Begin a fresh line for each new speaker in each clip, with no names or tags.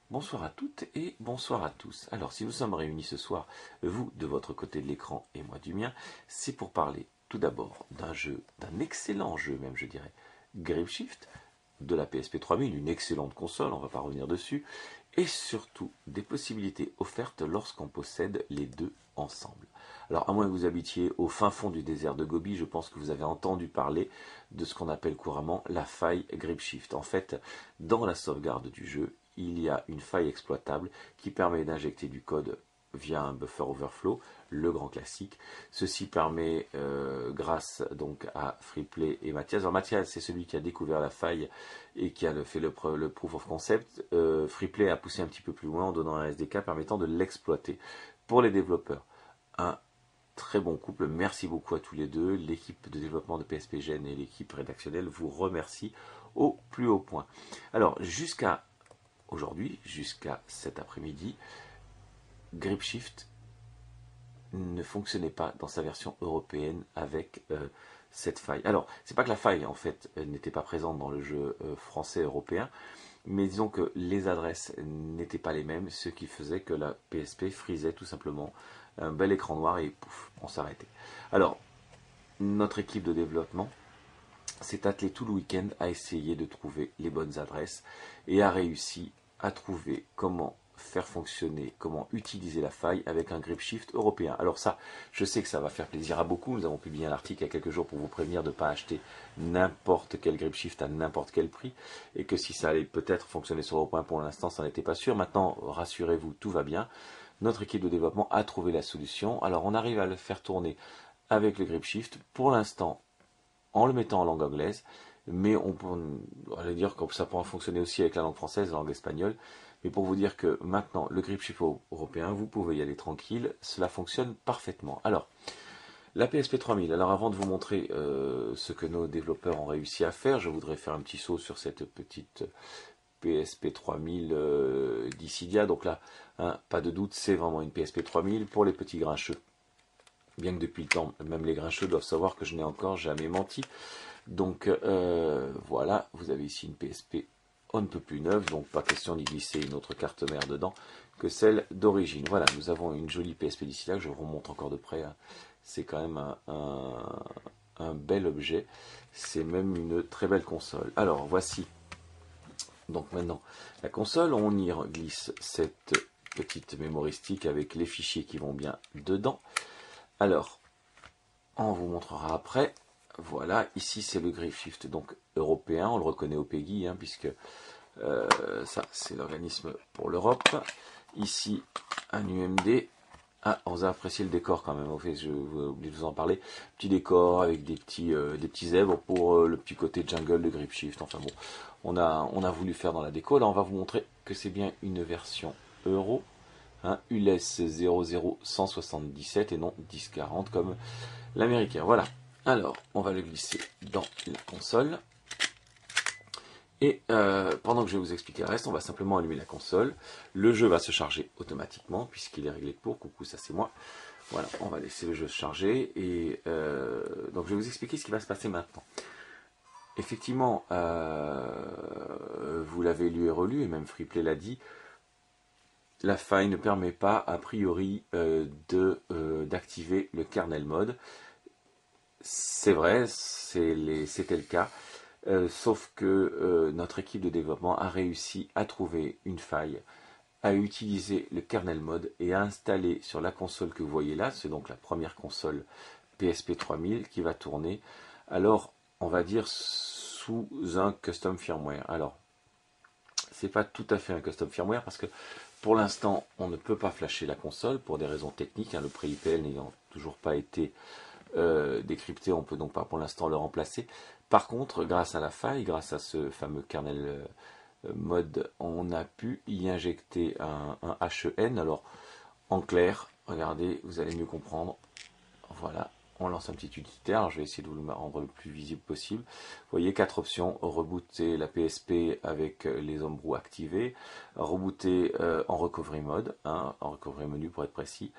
Bonsoir à toutes et bonsoir à tous. Alors, si nous sommes réunis ce soir, vous de votre côté de l'écran et moi du mien, c'est pour parler tout d'abord d'un jeu, d'un excellent jeu même, je dirais, Grapeshift, de la PSP 3000, une excellente console, on ne va pas revenir dessus, et surtout des possibilités offertes lorsqu'on possède les deux ensemble. Alors, à moins que vous habitiez au fin fond du désert de Gobi, je pense que vous avez entendu parler de ce qu'on appelle couramment la faille Grapeshift. En fait, dans la sauvegarde du jeu, il y a une faille exploitable qui permet d'injecter du code via un buffer overflow, le grand classique. Ceci permet, grâce donc à Freeplay et Mathias. Alors Mathias, c'est celui qui a découvert la faille et qui a fait le proof of concept. Freeplay a poussé un petit peu plus loin en donnant un SDK permettant de l'exploiter pour les développeurs. Un très bon couple, merci beaucoup à tous les deux. L'équipe de développement de PSP Gen et l'équipe rédactionnelle vous remercie au plus haut point. Alors, jusqu'à aujourd'hui, jusqu'à cet après-midi, Grapeshift ne fonctionnait pas dans sa version européenne avec cette faille. Alors, c'est pas que la faille en fait n'était pas présente dans le jeu français européen, mais disons que les adresses n'étaient pas les mêmes, ce qui faisait que la PSP frisait tout simplement un bel écran noir et pouf, on s'arrêtait. Alors, notre équipe de développement s'est attelée tout le week-end à essayer de trouver les bonnes adresses et a réussi à trouver comment faire fonctionner, comment utiliser la faille avec un Grapeshift européen. Alors ça, je sais que ça va faire plaisir à beaucoup. Nous avons publié un article il y a quelques jours pour vous prévenir de ne pas acheter n'importe quel Grapeshift à n'importe quel prix et que si ça allait peut-être fonctionner sur Européen, pour l'instant, ça n'était pas sûr. Maintenant, rassurez-vous, tout va bien. Notre équipe de développement a trouvé la solution. Alors on arrive à le faire tourner avec le Grapeshift. Pour l'instant, en le mettant en langue anglaise, mais on allait dire que ça pourra fonctionner aussi avec la langue française, la langue espagnole. Mais pour vous dire que maintenant, le Grapeshift européen, vous pouvez y aller tranquille, cela fonctionne parfaitement. Alors, la PSP 3000, alors avant de vous montrer ce que nos développeurs ont réussi à faire, je voudrais faire un petit saut sur cette petite PSP 3000 d'Issidia. Donc là, hein, pas de doute, c'est vraiment une PSP 3000 pour les petits grincheux. Bien que depuis le temps, même les grincheux doivent savoir que je n'ai encore jamais menti. Donc voilà, vous avez ici une PSP on ne peut plus neuve, donc pas question d'y glisser une autre carte mère dedans que celle d'origine. Voilà, nous avons une jolie PSP d'ici là, je vous remonte encore de près. Hein. C'est quand même un bel objet. C'est même une très belle console. Alors voici donc maintenant la console, on y glisse cette petite mémoristique avec les fichiers qui vont bien dedans. Alors, on vous montrera après. Voilà, ici c'est le Grapeshift donc européen, on le reconnaît au PEGI, hein, puisque ça c'est l'organisme pour l'Europe. Ici un UMD. Ah, on a apprécié le décor quand même, au fait, je oublié de vous en parler. Petit décor avec des petits zèbres pour le petit côté jungle de Grapeshift. Enfin bon, on a voulu faire dans la déco. Là on va vous montrer que c'est bien une version euro. Hein, ULES 00177 et non 1040 comme l'américain. Voilà. Alors, on va le glisser dans la console. Et pendant que je vais vous expliquer le reste, on va simplement allumer la console. Le jeu va se charger automatiquement puisqu'il est réglé pour. Coucou, ça c'est moi. Voilà, on va laisser le jeu se charger. Et donc je vais vous expliquer ce qui va se passer maintenant. Effectivement, vous l'avez lu et relu, et même Freeplay l'a dit, la faille ne permet pas, a priori, d'activer le kernel mode. C'est vrai, c'était le cas, sauf que notre équipe de développement a réussi à trouver une faille, à utiliser le kernel mode et à installer sur la console que vous voyez là, c'est donc la première console PSP 3000 qui va tourner, alors on va dire sous un custom firmware. Alors, c'est pas tout à fait un custom firmware parce que pour l'instant on ne peut pas flasher la console pour des raisons techniques, hein, le pré-IPL n'ayant toujours pas été décrypté, on peut donc pas pour l'instant le remplacer. Par contre, grâce à la faille, grâce à ce fameux kernel mode, on a pu y injecter un HEN. Alors, en clair, regardez, vous allez mieux comprendre. Voilà, on lance un petit utilitaire. Alors, je vais essayer de vous le rendre le plus visible possible. Vous voyez, 4 options. Rebooter la PSP avec les homebrew activés. Rebooter en recovery mode, hein, en recovery menu pour être précis.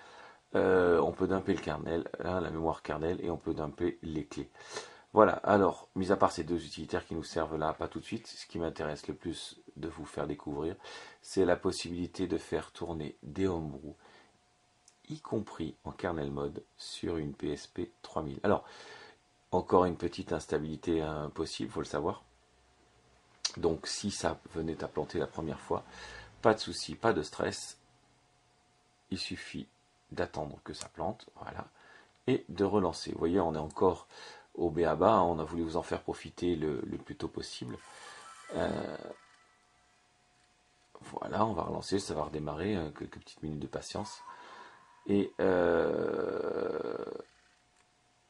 On peut dumper le kernel, hein, la mémoire kernel, et on peut dumper les clés. Voilà, alors, mis à part ces deux utilitaires qui nous servent là, pas tout de suite, ce qui m'intéresse le plus de vous faire découvrir, c'est la possibilité de faire tourner des homebrew, y compris en kernel mode, sur une PSP 3000. Alors, encore une petite instabilité impossible, il faut le savoir. Donc, si ça venait à planter la première fois, pas de souci, pas de stress. Il suffit d'attendre que ça plante, voilà, et de relancer. Vous voyez, on est encore au b.a.-ba, on a voulu vous en faire profiter le plus tôt possible. Voilà, on va relancer, ça va redémarrer, quelques petites minutes de patience. Et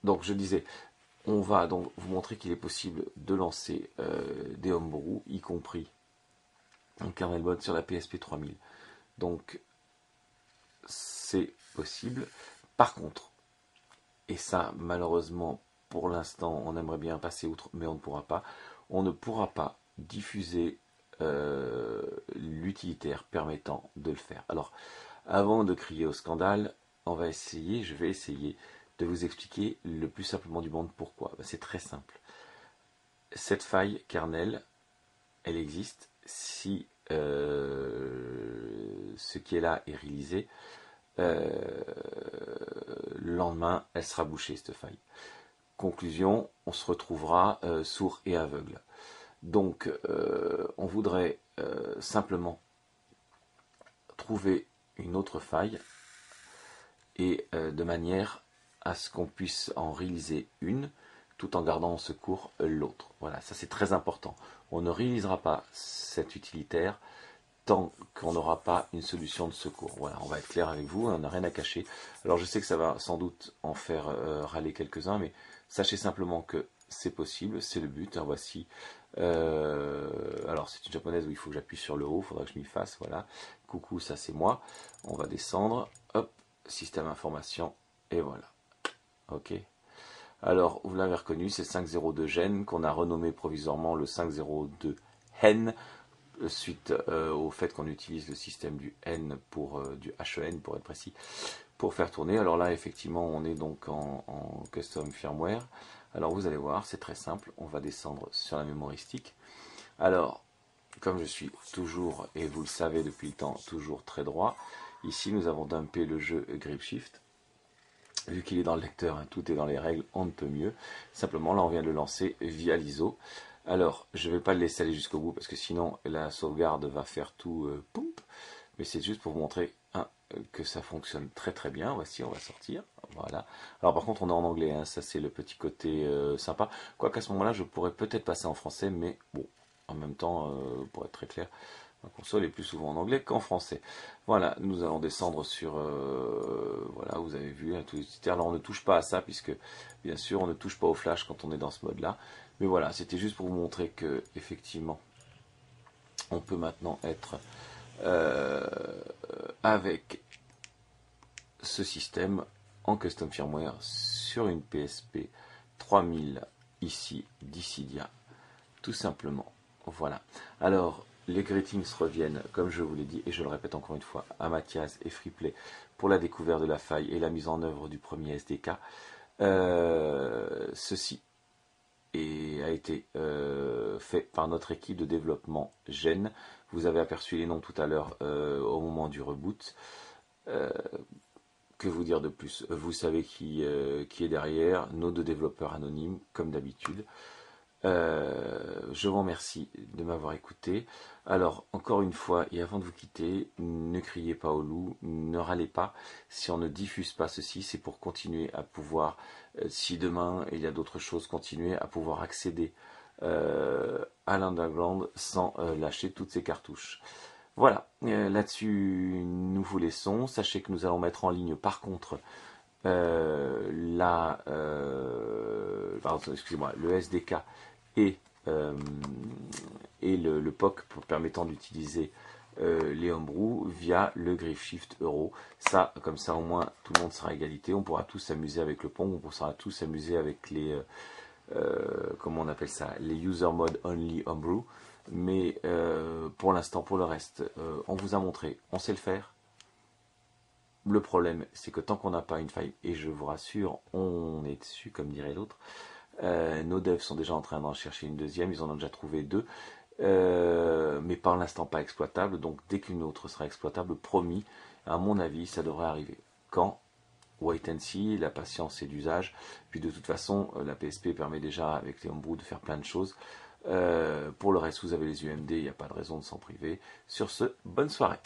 donc je disais, on va donc vous montrer qu'il est possible de lancer des homebrew, y compris en kernel mode sur la PSP 3000. Donc c'est possible. Par contre, et ça malheureusement pour l'instant on aimerait bien passer outre, mais on ne pourra pas, on ne pourra pas diffuser l'utilitaire permettant de le faire. Alors, avant de crier au scandale, je vais essayer de vous expliquer le plus simplement du monde pourquoi. C'est très simple. Cette faille kernel, elle existe si ce qui est là est réalisé. Le lendemain, elle sera bouchée, cette faille. Conclusion, on se retrouvera sourd et aveugle. Donc, on voudrait simplement trouver une autre faille et de manière à ce qu'on puisse en réaliser une tout en gardant en secours l'autre. Voilà, ça c'est très important. On ne réalisera pas cet utilitaire tant qu'on n'aura pas une solution de secours. Voilà, on va être clair avec vous, on n'a rien à cacher. Alors je sais que ça va sans doute en faire râler quelques-uns, mais sachez simplement que c'est possible, c'est le but. Voici. Alors c'est une japonaise où il faut que j'appuie sur le haut, il faudra que je m'y fasse. Voilà. Coucou, ça c'est moi. On va descendre. Hop, système information. Et voilà. Ok. Alors, vous l'avez reconnu, c'est 502 Gen qu'on a renommé provisoirement le 502 Hen suite au fait qu'on utilise le système du N pour du HEN pour être précis pour faire tourner. Alors là effectivement on est donc en custom firmware. Alors vous allez voir, c'est très simple, on va descendre sur la mémoristique. Alors comme je suis toujours, et vous le savez depuis le temps, toujours très droit, ici nous avons dumpé le jeu GripShift. Vu qu'il est dans le lecteur, hein, tout est dans les règles, on ne peut mieux. Simplement là on vient de le lancer via l'ISO. Alors, je ne vais pas le laisser aller jusqu'au bout parce que sinon la sauvegarde va faire tout poump. Mais c'est juste pour vous montrer que ça fonctionne très très bien. Voici, on va sortir. Voilà. Alors par contre, on est en anglais. Hein, ça c'est le petit côté sympa. Quoique à ce moment-là, je pourrais peut-être passer en français, mais bon, en même temps, pour être très clair, ma console est plus souvent en anglais qu'en français. Voilà, nous allons descendre sur... voilà, vous avez vu, hein, tout alors on ne touche pas à ça puisque, bien sûr, on ne touche pas au flash quand on est dans ce mode-là. Mais voilà, c'était juste pour vous montrer que, effectivement, on peut maintenant être avec ce système en custom firmware sur une PSP 3000 ici, Dissidia, tout simplement. Voilà. Alors, les greetings reviennent, comme je vous l'ai dit, et je le répète encore une fois, à Mathias et Freeplay pour la découverte de la faille et la mise en œuvre du premier SDK. Ceci a été fait par notre équipe de développement Gen. Vous avez aperçu les noms tout à l'heure au moment du reboot. Que vous dire de plus? Vous savez qui est derrière, nos deux développeurs anonymes, comme d'habitude. Je vous remercie de m'avoir écouté. Alors, encore une fois, et avant de vous quitter, ne criez pas au loup, ne râlez pas. Si on ne diffuse pas ceci, c'est pour continuer à pouvoir, si demain il y a d'autres choses, continuer à pouvoir accéder à l'underground sans lâcher toutes ces cartouches. Voilà, là-dessus, nous vous laissons. Sachez que nous allons mettre en ligne, par contre, excusez-moi, le SDK et, le POC permettant d'utiliser les homebrew via le GripShift Euro. Ça, comme ça, au moins, tout le monde sera à égalité. On pourra tous s'amuser avec le Pong, on pourra tous s'amuser avec les, comment on appelle ça, les User Mode Only Homebrew. Mais pour l'instant, pour le reste, on vous a montré, on sait le faire. Le problème, c'est que tant qu'on n'a pas une faille, et je vous rassure, on est dessus, comme dirait l'autre, Nos devs sont déjà en train d'en chercher une deuxième, ils en ont déjà trouvé deux, mais par l'instant pas exploitable. Donc dès qu'une autre sera exploitable, promis, à mon avis, ça devrait arriver. Quand? Wait and see, la patience est d'usage. Puis de toute façon, la PSP permet déjà avec les homebrew de faire plein de choses. Pour le reste, vous avez les UMD, il n'y a pas de raison de s'en priver. Sur ce, bonne soirée.